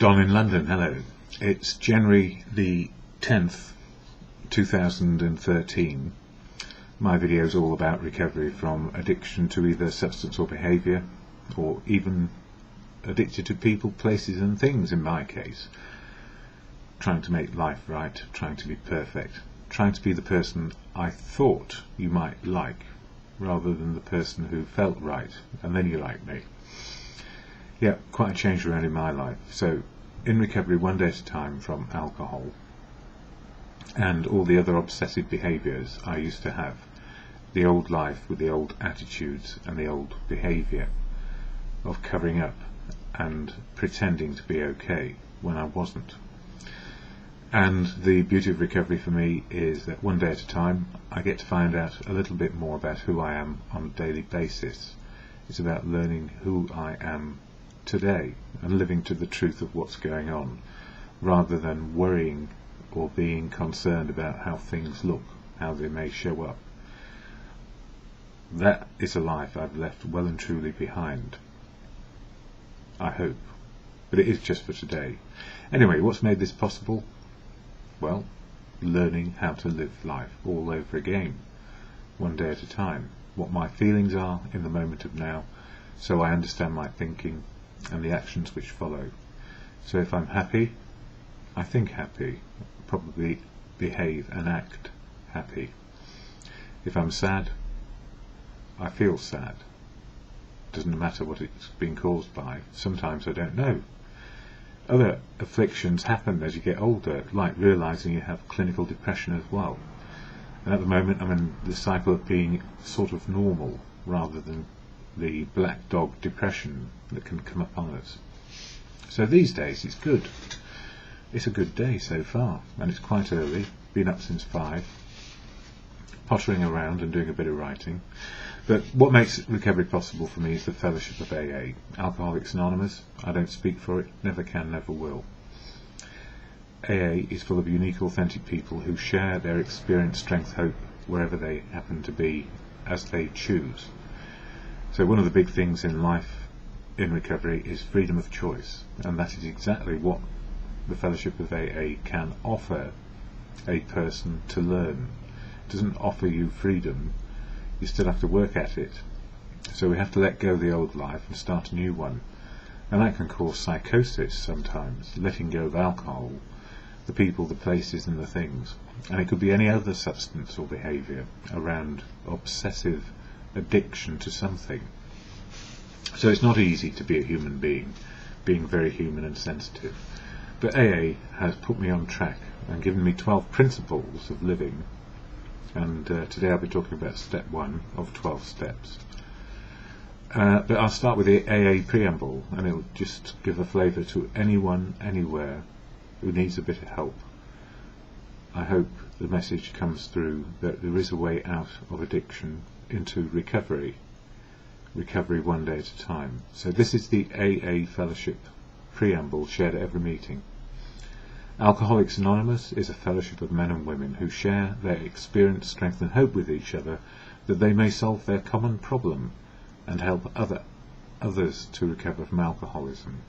Don in London, hello. It's January the 10th, 2013. My video is all about recovery from addiction to either substance or behaviour, or even addicted to people, places and things in my case. Trying to make life right, trying to be perfect, trying to be the person I thought you might like, rather than the person who felt right, and then you like me. Yeah, quite a change around in my life. So, in recovery one day at a time from alcohol and all the other obsessive behaviours I used to have, the old life with the old attitudes and the old behaviour of covering up and pretending to be okay when I wasn't. And the beauty of recovery for me is that one day at a time I get to find out a little bit more about who I am on a daily basis. It's about learning who I am today and living to the truth of what's going on, rather than worrying or being concerned about how things look, how they may show up. That is a life I've left well and truly behind, I hope, but it is just for today. Anyway, what's made this possible? Well, learning how to live life all over again, one day at a time, what my feelings are in the moment of now, so I understand my thinking and the actions which follow. So if I'm happy, I think happy, probably behave and act happy. If I'm sad, I feel sad. Doesn't matter what it's been caused by. Sometimes I don't know. Other afflictions happen as you get older, like realising you have clinical depression as well. And at the moment I'm in the cycle of being sort of normal, rather than the black dog depression that can come upon us. So these days it's good. It's a good day so far, and it's quite early. Been up since 5, pottering around and doing a bit of writing. But what makes recovery possible for me is the fellowship of AA, Alcoholics Anonymous. I don't speak for it, never can, never will. AA is full of unique, authentic people who share their experience, strength, hope, wherever they happen to be, as they choose. So one of the big things in life in recovery is freedom of choice, and that is exactly what the fellowship of AA can offer a person to learn. It doesn't offer you freedom, you still have to work at it. So we have to let go of the old life and start a new one, and that can cause psychosis sometimes, letting go of alcohol, the people, the places and the things. And it could be any other substance or behaviour around obsessive addiction to something. So it's not easy to be a human being, being very human and sensitive. But AA has put me on track and given me 12 principles of living, and today I'll be talking about step 1 of 12 steps. But I'll start with the AA preamble, and it'll just give a flavour to anyone, anywhere, who needs a bit of help. I hope the message comes through that there is a way out of addiction into recovery one day at a time. So this is the AA fellowship preamble shared at every meeting. Alcoholics Anonymous is a fellowship of men and women who share their experience, strength and hope with each other, that they may solve their common problem and help others to recover from alcoholism.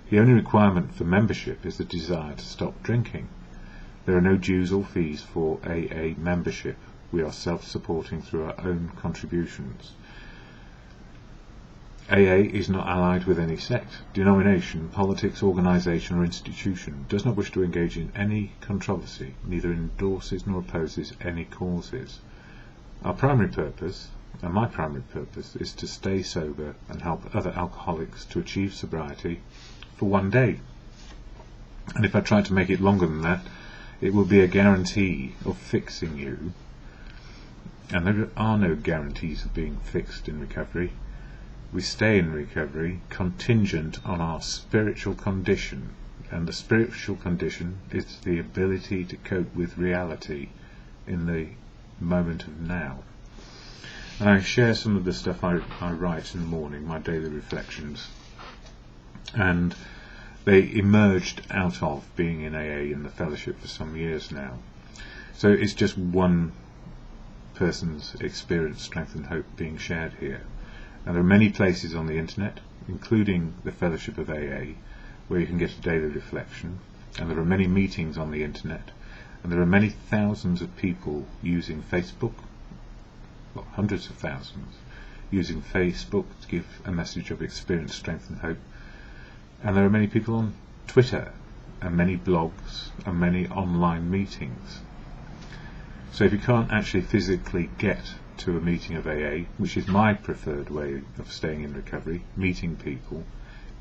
The only requirement for membership is the desire to stop drinking. There are no dues or fees for AA membership. We are self-supporting through our own contributions. AA is not allied with any sect, denomination, politics, organisation or institution, does not wish to engage in any controversy, neither endorses nor opposes any causes. Our primary purpose, and my primary purpose, is to stay sober and help other alcoholics to achieve sobriety for one day. And if I try to make it longer than that, it will be a guarantee of fixing you. And there are no guarantees of being fixed in recovery. We stay in recovery contingent on our spiritual condition, and the spiritual condition is the ability to cope with reality in the moment of now. And I share some of the stuff I write in the morning, my daily reflections, and they emerged out of being in AA in the fellowship for some years now. So it's just one person's experience, strength and hope being shared here. And there are many places on the internet, including the Fellowship of AA, where you can get a daily reflection, and there are many meetings on the internet, and there are many thousands of people using Facebook, well, hundreds of thousands, using Facebook to give a message of experience, strength and hope. And there are many people on Twitter, and many blogs, and many online meetings. So if you can't actually physically get to a meeting of AA, which is my preferred way of staying in recovery, meeting people,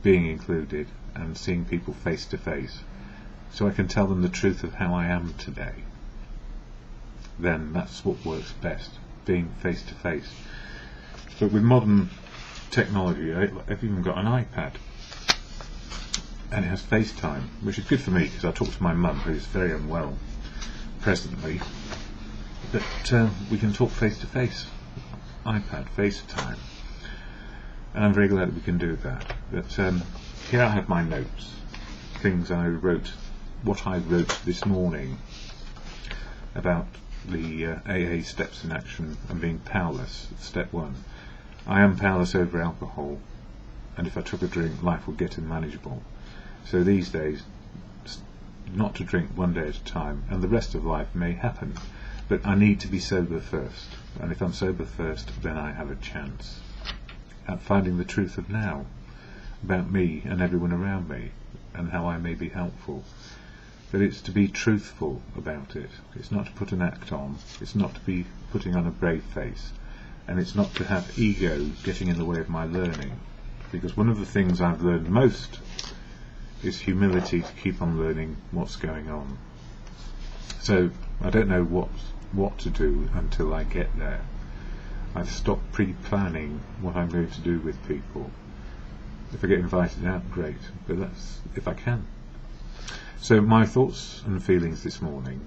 being included, and seeing people face to face, so I can tell them the truth of how I am today, then that's what works best, being face to face. But with modern technology, I've even got an iPad, and it has FaceTime, which is good for me because I talk to my mum, who's very unwell presently, but we can talk face to face, iPad, FaceTime, and I'm very glad that we can do that. But here I have my notes, things I wrote, what I wrote this morning about the AA steps in action and being powerless. Step 1. I am powerless over alcohol, and if I took a drink, life would get unmanageable. So these days, not to drink one day at a time, and the rest of life may happen, but I need to be sober first, and if I'm sober first, then I have a chance at finding the truth of now, about me and everyone around me, and how I may be helpful. But it's to be truthful about it. It's not to put an act on, it's not to be putting on a brave face, and it's not to have ego getting in the way of my learning, because one of the things I've learned most is humility, to keep on learning what's going on. So I don't know what to do until I get there. I've stopped pre-planning what I'm going to do with people. If I get invited out, great, but that's if I can. So my thoughts and feelings this morning.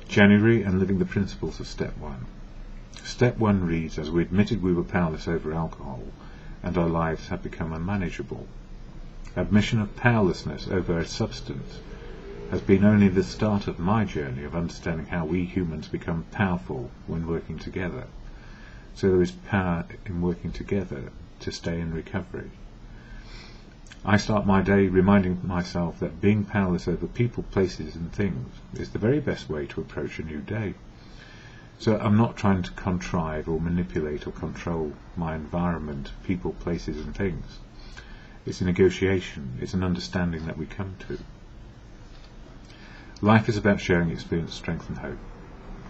January and living the principles of step 1. Step 1 reads, as we admitted we were powerless over alcohol and our lives had become unmanageable. Admission of powerlessness over a substance has been only the start of my journey of understanding how we humans become powerful when working together. So there is power in working together to stay in recovery. I start my day reminding myself that being powerless over people, places and things is the very best way to approach a new day. So I'm not trying to contrive or manipulate or control my environment, people, places and things. It's a negotiation, it's an understanding that we come to. Life is about sharing experience, strength and hope.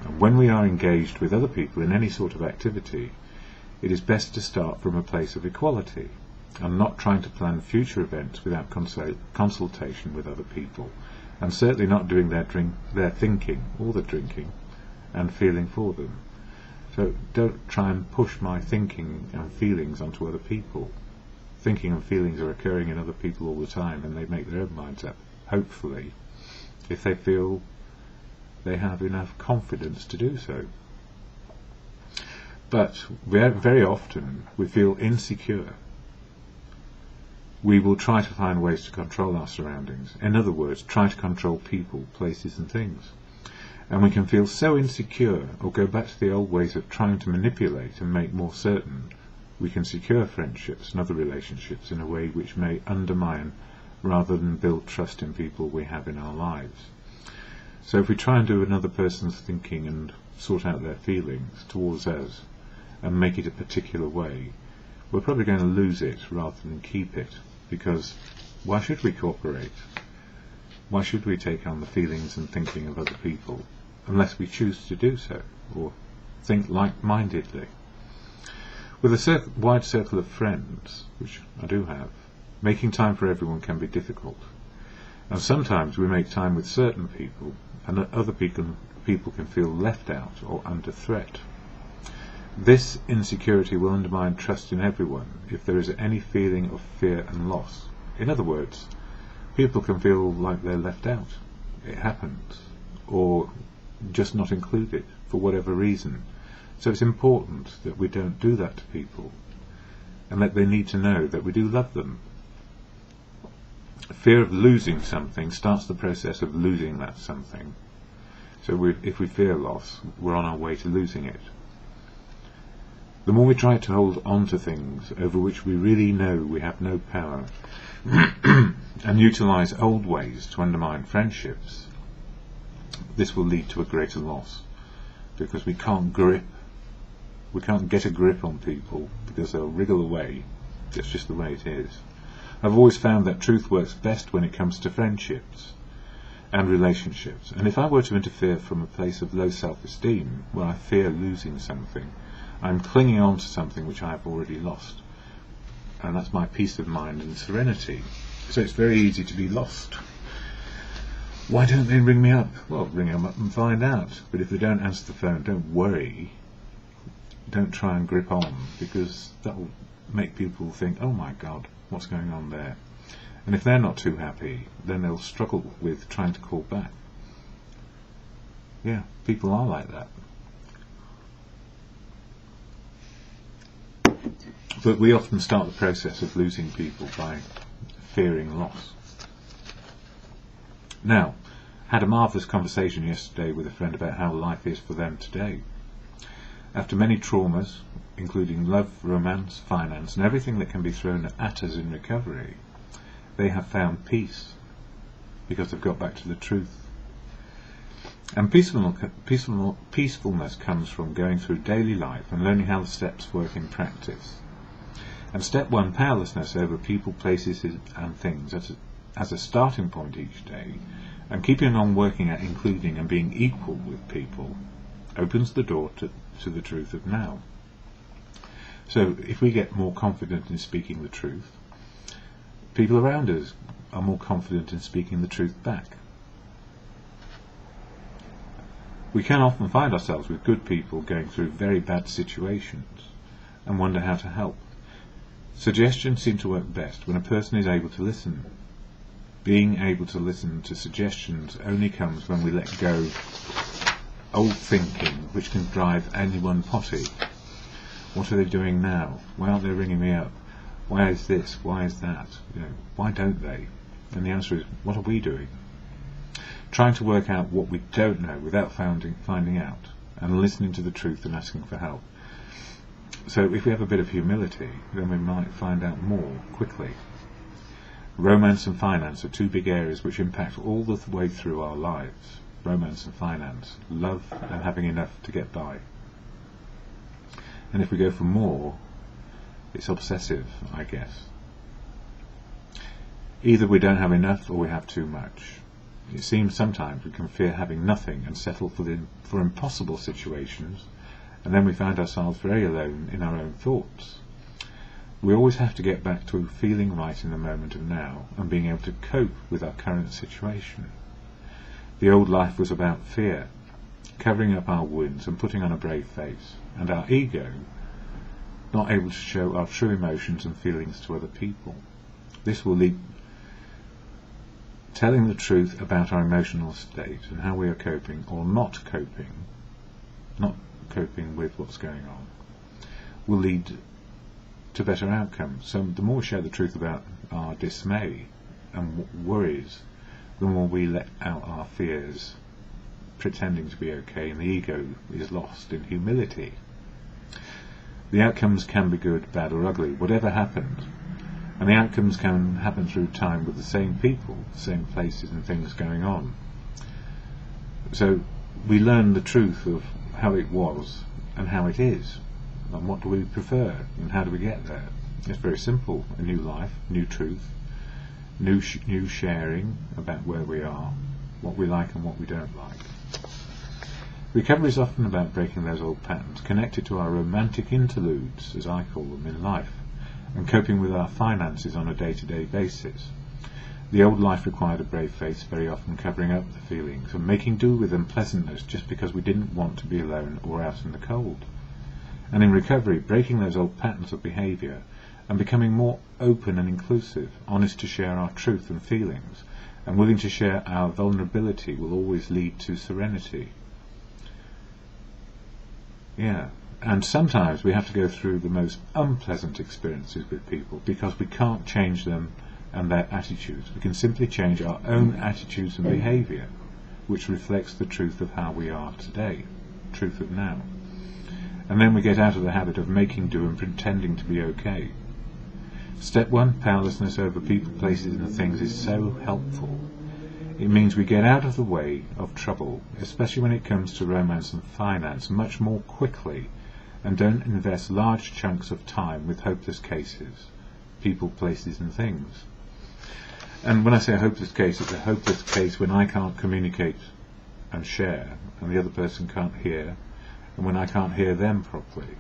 And when we are engaged with other people in any sort of activity, it is best to start from a place of equality, and not trying to plan future events without consultation with other people, and certainly not doing their thinking or the drinking and feeling for them. So don't try and push my thinking and feelings onto other people. Thinking and feelings are occurring in other people all the time, and they make their own minds up, hopefully, if they feel they have enough confidence to do so. But very often we feel insecure. We will try to find ways to control our surroundings. In other words, try to control people, places and things. And we can feel so insecure, or go back to the old ways of trying to manipulate and make more certain we can secure friendships and other relationships in a way which may undermine rather than build trust in people we have in our lives. So if we try and do another person's thinking and sort out their feelings towards us and make it a particular way, we're probably going to lose it rather than keep it, because why should we cooperate? Why should we take on the feelings and thinking of other people unless we choose to do so or think like-mindedly? With a wide circle of friends, which I do have, making time for everyone can be difficult. And sometimes we make time with certain people, and other people can feel left out or under threat. This insecurity will undermine trust in everyone if there is any feeling of fear and loss. In other words, people can feel like they're left out. It happens. Or just not included for whatever reason. So it's important that we don't do that to people, and that they need to know that we do love them. Fear of losing something starts the process of losing that something. So if we fear loss, we're on our way to losing it. The more we try to hold on to things over which we really know we have no power and utilise old ways to undermine friendships, this will lead to a greater loss, because we can't get a grip on people because they'll wriggle away. That's just the way it is. I've always found that truth works best when it comes to friendships and relationships, and if I were to interfere from a place of low self-esteem, where I fear losing something, I'm clinging on to something which I have already lost, and that's my peace of mind and serenity. So it's very easy to be lost. Why don't they ring me up? Well, ring them up and find out. But if they don't answer the phone, don't worry. Don't try and grip on, because that will make people think, oh my God, what's going on there? And if they're not too happy, then they'll struggle with trying to call back. Yeah, people are like that. But we often start the process of losing people by fearing loss. Now, had a marvellous conversation yesterday with a friend about how life is for them today. After many traumas, including love, romance, finance, and everything that can be thrown at us in recovery, they have found peace because they've got back to the truth. And peacefulness comes from going through daily life and learning how the steps work in practice. And step one, powerlessness over people, places and things as a starting point each day, and keeping on working at including and being equal with people, opens the door to the truth of now. So if we get more confident in speaking the truth, people around us are more confident in speaking the truth back. We can often find ourselves with good people going through very bad situations and wonder how to help. Suggestions seem to work best when a person is able to listen. Being able to listen to suggestions only comes when we let go old thinking, which can drive anyone potty. What are they doing now? Why aren't they ringing me up? Why is this? Why is that? Why don't they? And the answer is, what are we doing? Trying to work out what we don't know without finding out, and listening to the truth and asking for help. So if we have a bit of humility, then we might find out more quickly. Romance and finance are two big areas which impact all the way through our lives. Romance and finance, love and having enough to get by. And if we go for more, it's obsessive, I guess. Either we don't have enough or we have too much. It seems sometimes we can fear having nothing and settle for impossible situations, and then we find ourselves very alone in our own thoughts. We always have to get back to feeling right in the moment of now and being able to cope with our current situation. The old life was about fear, covering up our wounds and putting on a brave face, and our ego not able to show our true emotions and feelings to other people. This will lead telling the truth about our emotional state and how we are coping or not coping with what's going on, will lead to better outcomes. So the more we share the truth about our dismay and worries, the more we let out our fears, pretending to be okay, and the ego is lost in humility. The outcomes can be good, bad or ugly, whatever happens. And the outcomes can happen through time with the same people, the same places and things going on. So we learn the truth of how it was and how it is, and what do we prefer and how do we get there. It's very simple: a new life, new truth, new sharing about where we are, what we like and what we don't like. Recovery is often about breaking those old patterns, connected to our romantic interludes, as I call them, in life, and coping with our finances on a day-to-day basis. The old life required a brave face, very often covering up the feelings and making do with unpleasantness just because we didn't want to be alone or out in the cold. And in recovery, breaking those old patterns of behaviour and becoming more open and inclusive, honest to share our truth and feelings, and willing to share our vulnerability will always lead to serenity. Yeah. And sometimes we have to go through the most unpleasant experiences with people because we can't change them and their attitudes. We can simply change our own attitudes and behaviour, which reflects the truth of how we are today, truth of now. and then we get out of the habit of making do and pretending to be okay. Step 1, powerlessness over people, places and things, is so helpful. It means we get out of the way of trouble, especially when it comes to romance and finance, much more quickly, and don't invest large chunks of time with hopeless cases, people, places and things. And when I say a hopeless case, it's a hopeless case when I can't communicate and share, and the other person can't hear, and when I can't hear them properly,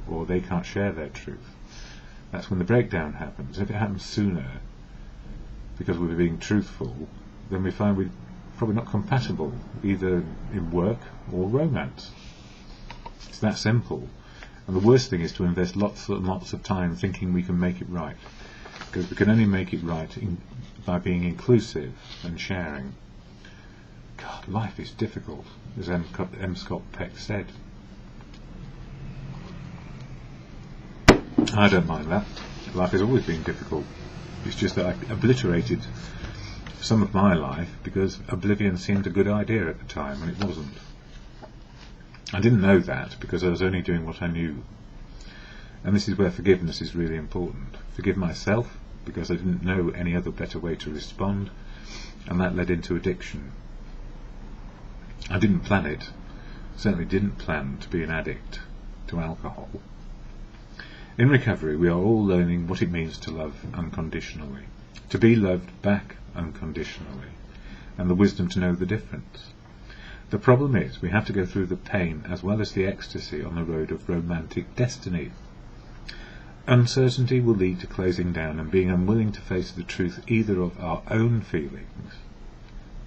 or they can't share their truth. That's when the breakdown happens. If it happens sooner, because we're being truthful, then we find we're probably not compatible, either in work or romance. It's that simple. And the worst thing is to invest lots and lots of time thinking we can make it right, because we can only make it right by being inclusive and sharing. God, life is difficult, as M. Scott Peck said. I don't mind that. Life has always been difficult. It's just that I obliterated some of my life because oblivion seemed a good idea at the time, and it wasn't. I didn't know that because I was only doing what I knew. And this is where forgiveness is really important. Forgive myself because I didn't know any other better way to respond, and that led into addiction. I didn't plan it. Certainly didn't plan to be an addict to alcohol. In recovery, we are all learning what it means to love unconditionally, to be loved back unconditionally, and the wisdom to know the difference. The problem is we have to go through the pain as well as the ecstasy on the road of romantic destiny. Uncertainty will lead to closing down and being unwilling to face the truth either of our own feelings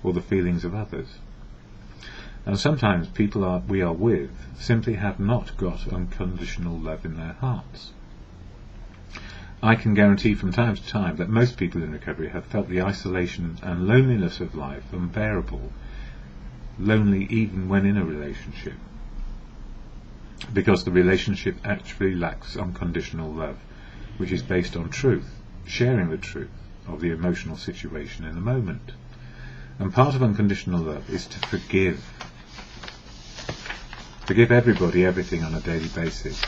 or the feelings of others. And sometimes people we are with simply have not got unconditional love in their hearts. I can guarantee from time to time that most people in recovery have felt the isolation and loneliness of life unbearable, lonely even when in a relationship, because the relationship actually lacks unconditional love, which is based on truth, sharing the truth of the emotional situation in the moment. And part of unconditional love is to forgive. Forgive everybody everything on a daily basis,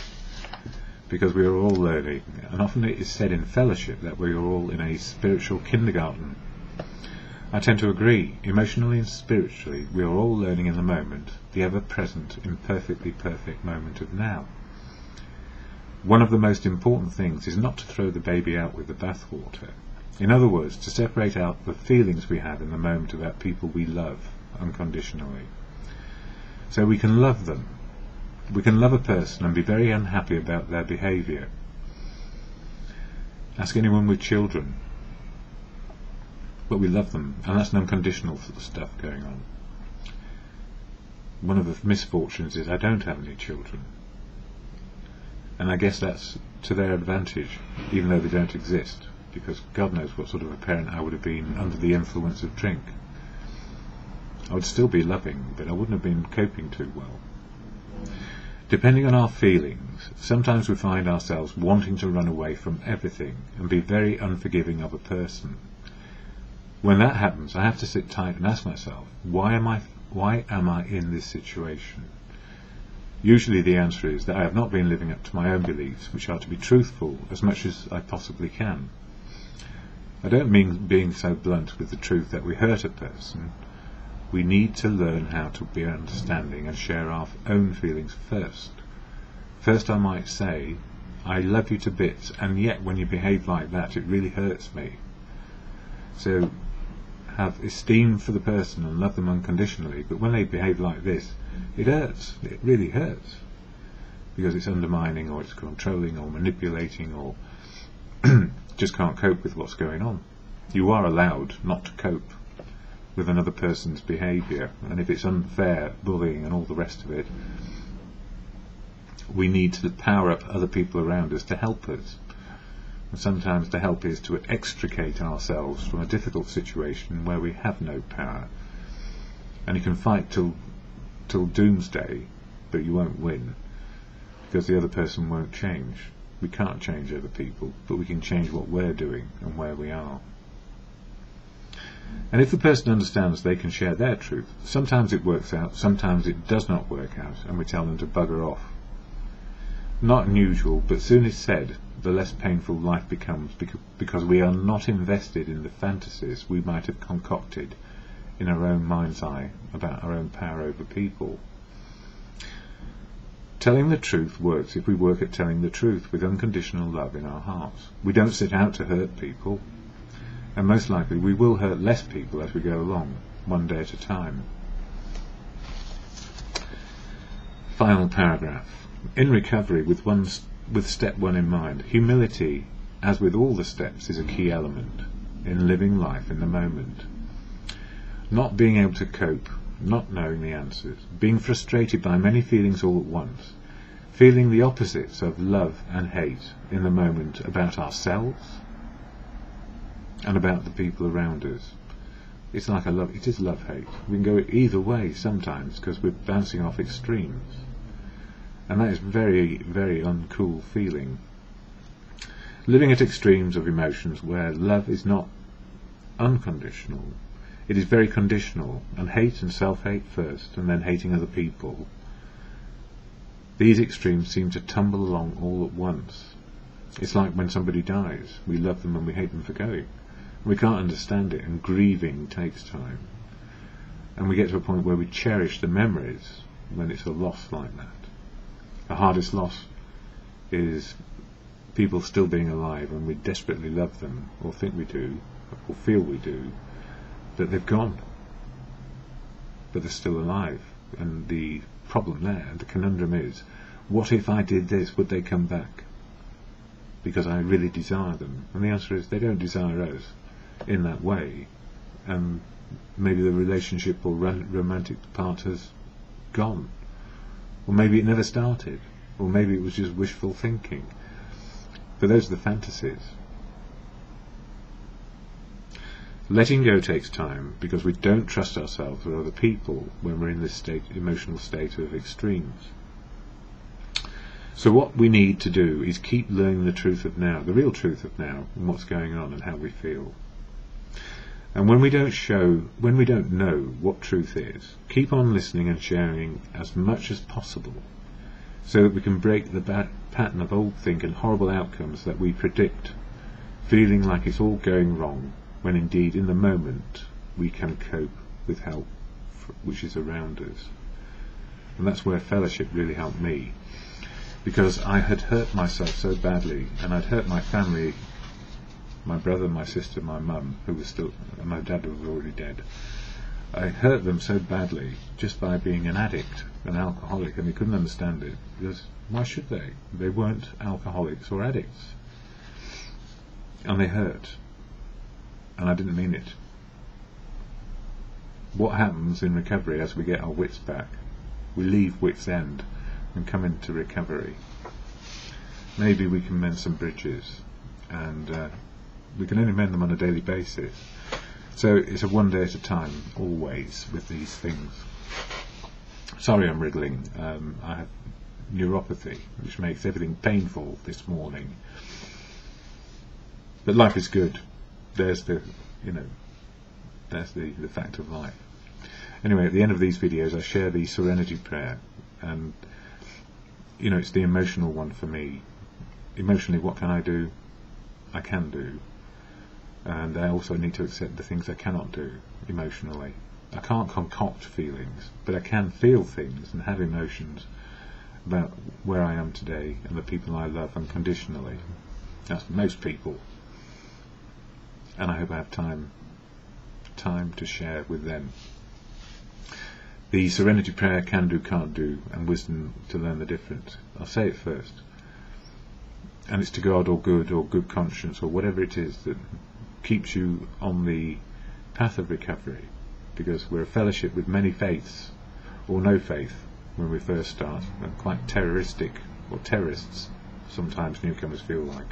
because we are all learning, and often it is said in fellowship that we are all in a spiritual kindergarten. I tend to agree. Emotionally and spiritually, we are all learning in the moment, the ever-present, imperfectly perfect moment of now. One of the most important things is not to throw the baby out with the bathwater. In other words, to separate out the feelings we have in the moment about people we love unconditionally. So we can love them. We can love a person and be very unhappy about their behaviour. Ask anyone with children. But we love them, and that's an unconditional stuff going on. One of the misfortunes is I don't have any children, and I guess that's to their advantage, even though they don't exist, because God knows what sort of a parent I would have been under the influence of drink. I would still be loving, but I wouldn't have been coping too well. Depending on our feelings, sometimes we find ourselves wanting to run away from everything and be very unforgiving of a person. When that happens, I have to sit tight and ask myself, why am I in this situation? Usually the answer is that I have not been living up to my own beliefs, which are to be truthful as much as I possibly can. I don't mean being so blunt with the truth that we hurt a person. We need to learn how to be understanding and share our own feelings first. First I might say, I love you to bits, and yet when you behave like that, it really hurts me. So have esteem for the person and love them unconditionally, but when they behave like this, it hurts. It really hurts, because it's undermining, or it's controlling, or manipulating, or just can't cope with what's going on. You are allowed not to cope with another person's behaviour, and if it's unfair, bullying and all the rest of it, we need to power up other people around us to help us. And sometimes the help is to extricate ourselves from a difficult situation where we have no power. And you can fight till doomsday, but you won't win, because the other person won't change. We can't change other people, but we can change what we're doing and where we are. And if the person understands they can share their truth, sometimes it works out, sometimes it does not work out, and we tell them to bugger off. Not unusual, but soon is said, the less painful life becomes, because we are not invested in the fantasies we might have concocted in our own mind's eye about our own power over people. Telling the truth works if we work at telling the truth with unconditional love in our hearts. We don't set out to hurt people, and most likely we will hurt less people as we go along, one day at a time. Final paragraph. In recovery, with step 1 in mind, humility, as with all the steps, is a key element in living life in the moment. Not being able to cope, not knowing the answers, being frustrated by many feelings all at once, feeling the opposites of love and hate in the moment about ourselves and about the people around us. It is love-hate. We can go either way sometimes because we're bouncing off extremes. And that is very, very uncool feeling. Living at extremes of emotions where love is not unconditional, it is very conditional, and hate and self-hate first, and then hating other people. These extremes seem to tumble along all at once. It's like when somebody dies. We love them and we hate them for going. We can't understand it, and grieving takes time. And we get to a point where we cherish the memories when it's a loss like that. The hardest loss is people still being alive and we desperately love them, or think we do, or feel we do, but they've gone. But they're still alive. And the problem there, the conundrum is, what if I did this, would they come back? Because I really desire them. And the answer is, they don't desire us in that way. And maybe the relationship or romantic part has gone. Or maybe it never started, or maybe it was just wishful thinking. But those are the fantasies. Letting go takes time because we don't trust ourselves or other people when we're in this emotional state of extremes. So what we need to do is keep learning the truth of now, the real truth of now, and what's going on and how we feel. And when we don't know what truth is, keep on listening and sharing as much as possible so that we can break the pattern of old thinking and horrible outcomes that we predict, feeling like it's all going wrong, when indeed in the moment we can cope with help which is around us. And that's where fellowship really helped me, because I had hurt myself so badly, and I'd hurt my family, my brother, my sister, my mum, who was still, and my dad was already dead. I hurt them so badly just by being an addict, an alcoholic, and they couldn't understand it, because why should they? They weren't alcoholics or addicts. And they hurt. And I didn't mean it. What happens in recovery as we get our wits back? We leave wits end and come into recovery. Maybe we can mend some bridges, and we can only mend them on a daily basis. So it's a one day at a time, always, with these things. Sorry I'm wriggling. I have neuropathy, which makes everything painful this morning. But life is good. There's the fact of life. Anyway, at the end of these videos I share the serenity prayer, and it's the emotional one for me. Emotionally, what can I do? I can do. And I also need to accept the things I cannot do emotionally. I can't concoct feelings, but I can feel things and have emotions about where I am today and the people I love unconditionally. That's most people. And I hope I have time to share with them. The serenity prayer, can do, can't do, and wisdom to learn the difference. I'll say it first. And it's to God or good conscience or whatever it is that keeps you on the path of recovery, because we're a fellowship with many faiths, or no faith when we first start, and quite terroristic, or terrorists sometimes newcomers feel like,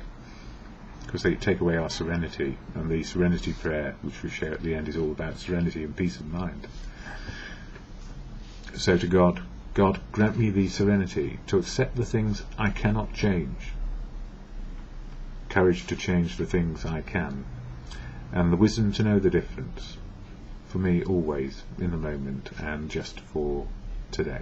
because they take away our serenity. And the serenity prayer which we share at the end is all about serenity and peace of mind. So to God, grant me the serenity to accept the things I cannot change, courage to change the things I can, and the wisdom to know the difference, for me always, in the moment, and just for today.